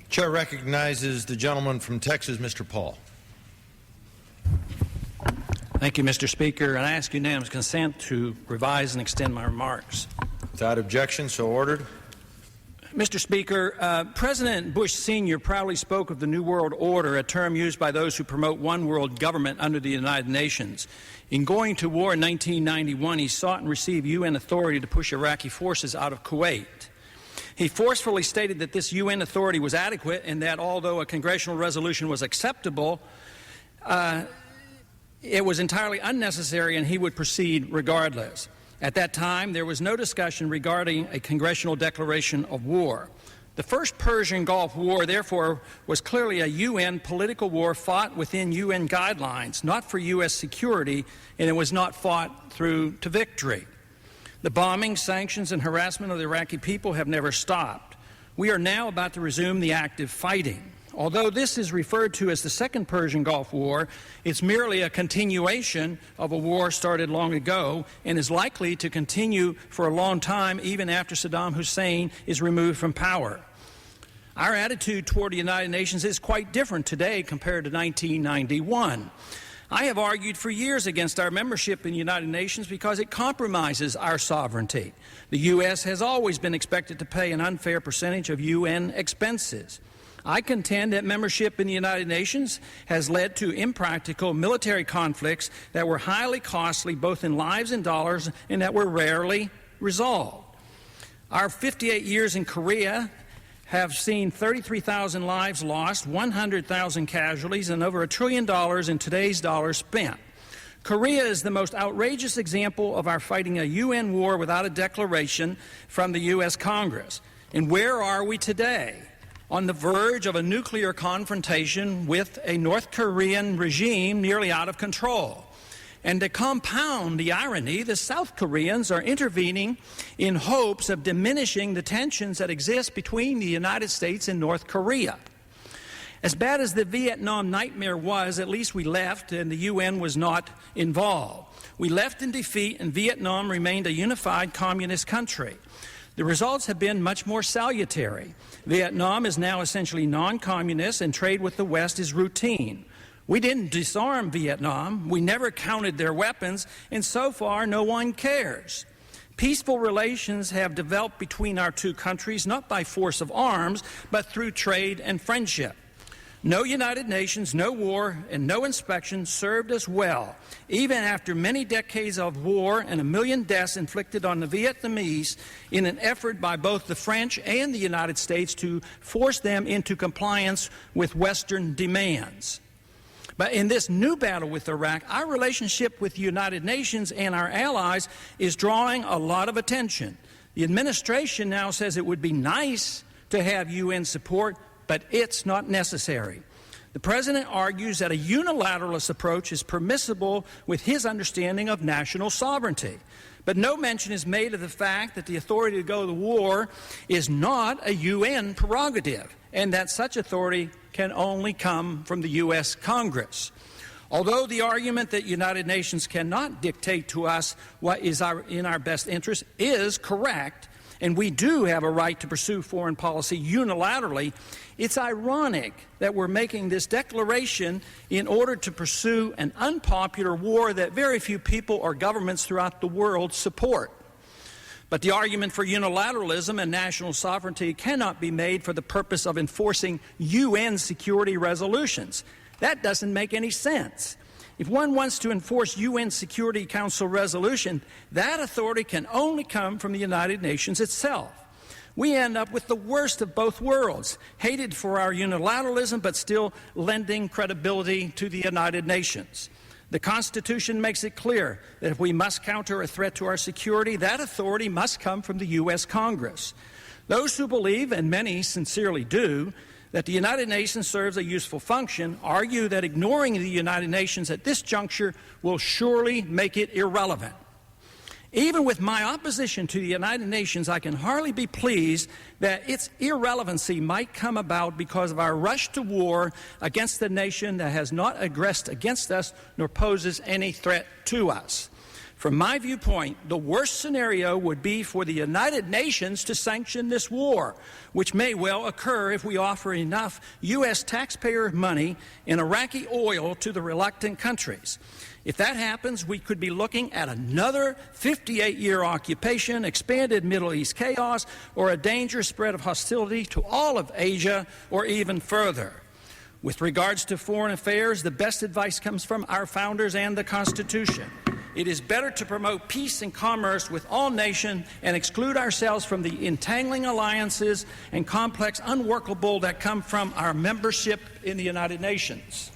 Chair recognizes the gentleman from Texas, Mr. Paul. Thank you, Mr. Speaker. And I ask unanimous consent to revise and extend my remarks. Without objection, so ordered. Mr. Speaker, President Bush Sr. proudly spoke of the New World Order, a term used by those who promote one world government under the United Nations. In going to war in 1991, he sought and received UN authority to push Iraqi forces out of Kuwait. He forcefully stated that this UN authority was adequate and that although a congressional resolution was acceptable, it was entirely unnecessary and he would proceed regardless. At that time, there was no discussion regarding a congressional declaration of war. The first Persian Gulf War, therefore, was clearly a UN political war fought within UN guidelines, not for U.S. security, and it was not fought through to victory. The bombing, sanctions, and harassment of the Iraqi people have never stopped. We are now about to resume the active fighting. Although this is referred to as the Second Persian Gulf War, it's merely a continuation of a war started long ago and is likely to continue for a long time even after Saddam Hussein is removed from power. Our attitude toward the United Nations is quite different today compared to 1991. I have argued for years against our membership in the United Nations because it compromises our sovereignty. The U.S. has always been expected to pay an unfair percentage of UN expenses. I contend that membership in the United Nations has led to impractical military conflicts that were highly costly both in lives and dollars and that were rarely resolved. Our 58 years in Korea have seen 33,000 lives lost, 100,000 casualties, and over $1 trillion in today's dollars spent. Korea is the most outrageous example of our fighting a UN war without a declaration from the U.S. Congress. And where are we today? On the verge of a nuclear confrontation with a North Korean regime nearly out of control. And to compound the irony, the South Koreans are intervening in hopes of diminishing the tensions that exist between the United States and North Korea. As bad as the Vietnam nightmare was, at least we left and the UN was not involved. We left in defeat and Vietnam remained a unified communist country. The results have been much more salutary. Vietnam is now essentially non-communist and trade with the West is routine. We didn't disarm Vietnam. We never counted their weapons, and so far no one cares. Peaceful relations have developed between our two countries, not by force of arms, but through trade and friendship. No United Nations, no war, and no inspection served us well, even after many decades of war and 1 million deaths inflicted on the Vietnamese in an effort by both the French and the United States to force them into compliance with Western demands. But in this new battle with Iraq, our relationship with the United Nations and our allies is drawing a lot of attention. The administration now says it would be nice to have UN support, but it's not necessary. The President argues that a unilateralist approach is permissible with his understanding of national sovereignty. But no mention is made of the fact that the authority to go to war is not a UN prerogative, and that such authority can only come from the U.S. Congress. Although the argument that United Nations cannot dictate to us what is in our best interest is correct, and we do have a right to pursue foreign policy unilaterally, it's ironic that we're making this declaration in order to pursue an unpopular war that very few people or governments throughout the world support. But the argument for unilateralism and national sovereignty cannot be made for the purpose of enforcing UN security resolutions. That doesn't make any sense. If one wants to enforce UN Security Council resolution, that authority can only come from the United Nations itself. We end up with the worst of both worlds, hated for our unilateralism but still lending credibility to the United Nations. The Constitution makes it clear that if we must counter a threat to our security, that authority must come from the U.S. Congress. Those who believe, and many sincerely do, that the United Nations serves a useful function argue that ignoring the United Nations at this juncture will surely make it irrelevant. Even with my opposition to the United Nations, I can hardly be pleased that its irrelevancy might come about because of our rush to war against a nation that has not aggressed against us nor poses any threat to us. From my viewpoint, the worst scenario would be for the United Nations to sanction this war, which may well occur if we offer enough U.S. taxpayer money in Iraqi oil to the reluctant countries. If that happens, we could be looking at another 58-year occupation, expanded Middle East chaos, or a dangerous spread of hostility to all of Asia or even further. With regards to foreign affairs, the best advice comes from our founders and the Constitution. It is better to promote peace and commerce with all nations and exclude ourselves from the entangling alliances and complex unworkable that come from our membership in the United Nations.